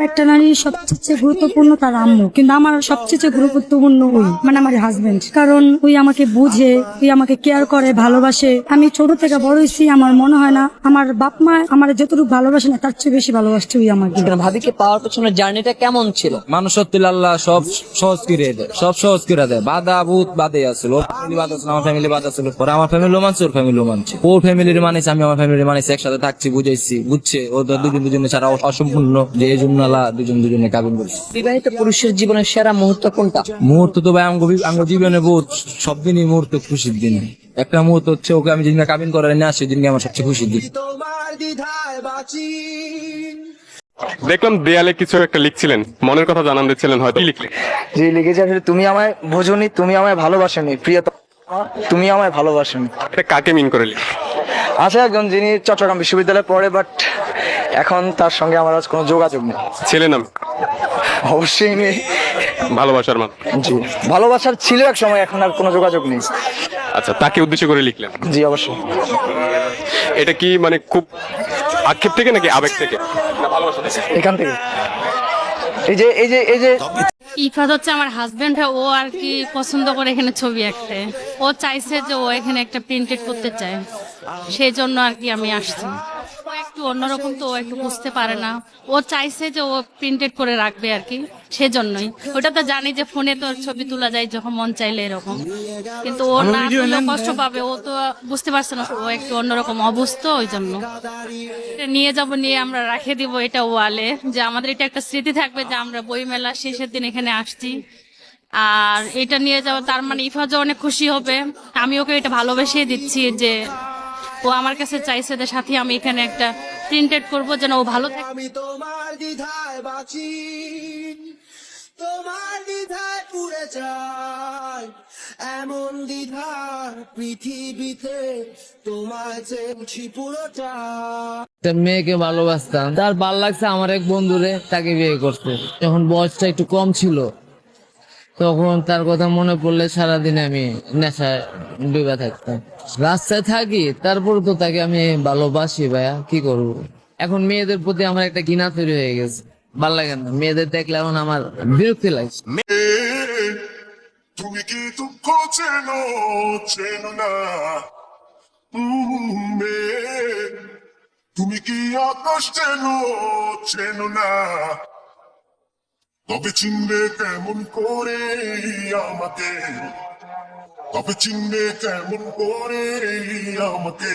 একটা নারীর সবচেয়ে গুরুত্বপূর্ণ তার আম্মু, কিন্তু আমার সবচেয়ে গুরুত্বপূর্ণ ওই মানে আমার হাজবেন্ড। কারণ ওই আমাকে বুঝে, ওই আমাকে কেয়ার করে, ভালোবাসে। আমি ছোট থেকে বড় হয়েছি, আমার মনে হয় না আমার বাপ মা আমার যতটুকু ভালোবাসে না তার চেয়ে বেশি ভালোবাসছে ওই আমাকে। ভাবিকে পাওয়ার পেছনে জার্নিটা কেমন ছিল? মানুষ সত্যি আল্লাহ সব সহজ করে দেয়, সব সহজ করে দেয়। বাধা ভূত বাদে আসছিল, ওর ফ্যামিলি বাদ আসছিল, আমার ফ্যামিলি বাদ আসছিল। পরে আমার ফ্যামিলিও মানছে, ওর ফ্যামিলিও মানছে। ওর ফ্যামিলির মানিছে, আমি আমার ফ্যামিলির মানিছি, একসাথে থাকছি, বুঝাইছি, বুঝছে। ও তো দুজনে ছাড়া অসম্পূর্ণ, যে এই জন্য আল্লাহ দুজনে কাবিন করছে। বিবাহিত পুরুষের জীবনের সেরা মুহূর্ত কোনটা? মুহূর্ত তো ভাই আমার জীবনে বহুত সব দিনই মুহূর্ত খুশির দিন। একটা মুহূর্ত হচ্ছে ওকে আমি যেদিন কাবিন করে না সেদিনকে আমার সবচেয়ে খুশির দিন। দেখলাম দেয়ালে কিছু একটা লিখছিলেন, মনের কথা জানান দিচ্ছিলেন, হয়তো কি লিখলেন? যে লিখেছে আসলে, তুমি আমায় বোঝনি, তুমি আমায় ভালোবাসনি প্রিয়তম, তুমি আমায় ভালোবাসনি। এটা কাকে মিন করে লিখ? আছে একজন যিনি চট্টগ্রাম বিশ্ববিদ্যালয়ে পড়ে, বাট এখন তার সঙ্গে আমার আজ কোনো যোগাযোগ নেই। ছেলে নাম? অবশ্যই নেই। ভালোবাসার মান? জি, ভালোবাসার ছিল এক সময়, এখন আর কোনো যোগাযোগ নেই। আচ্ছা, তাকে উদ্দেশ্য করে লিখলেন? জি অবশ্যই। এটা কি মানে খুব আক্ষেপ থেকে নাকি আবেগ থেকে না ভালোবাসা থেকে? এখান থেকে এই যে ইফাত হচ্ছে আমার হাজবেন্ড, ও আর কি পছন্দ করে এখানে ছবি আঁকতে। ও চাইছে যে ও এখানে একটা প্রিন্টেড করতে চায়, সেই জন্য আর কি আমি আসছি। ও একটু অন্যরকম, তো ও একটু বুঝতে পারে না। ও চাইছে যে ও প্রিন্টেড করে রাখবে আর কি, সেজন্যই। ওটা তো জানি যে ফোনে তো ছবি তোলা যায় যখন মন চাইলে এরকম, কিন্তু ও না করলেও কষ্ট পাবে। ও তো বুঝতে পারছে না, ও একটু অন্যরকম অবস্থা, ওই জন্য নিয়ে যাব, নিয়ে আমরা রেখে দিব এটা ওয়ালে, যে আমাদের এটা একটা স্মৃতি থাকবে যে আমরা বই মেলা শেষের দিন এখানে আসছি। আর এটা নিয়ে যাবো, তার মানে ইফাজও অনেক খুশি হবে। আমি ওকে এটা ভালোবেসে দিচ্ছি যে ও আমার কাছে চাইছে যে সাথে আমি এখানে একটা প্রিন্টেড করবো যেন ও ভালো থাকে। আমি তোমার দ্বিধায় বাঁচি, তোমার দ্বিধায় পুড়ে যায়, এমন দ্বিধা পৃথিবীতে তোমায় চেয়েছি পুরোটা। একটা মেয়েকে ভালোবাসতাম, তার ভাল লাগছে আমার এক বন্ধুরে, তাকে বিয়ে করতে। যখন বয়সটা একটু কম ছিল তখন তার কথা মনে পড়লে সারাদিন আমি নেশায় ডুবে থাকতাম। রাস্তায় থাকি, তারপর তো তাকে আমি ভালোবাসি ভাইয়া, কি করবো। এখন মেয়েদের প্রতি আমার একটা ঘৃণা তৈরি হয়ে গেছে, ভাল লাগে না মেয়েদের দেখলে, এখন আমার বিরক্তি লাগছে। তুমি কি দুঃখ চেনো চেনো না? তুমি কি আকাশ চেনো চেনো না? তবে চিনবে কেমন করে আমাকে, তবে চিনবে কেমন করে আমাকে।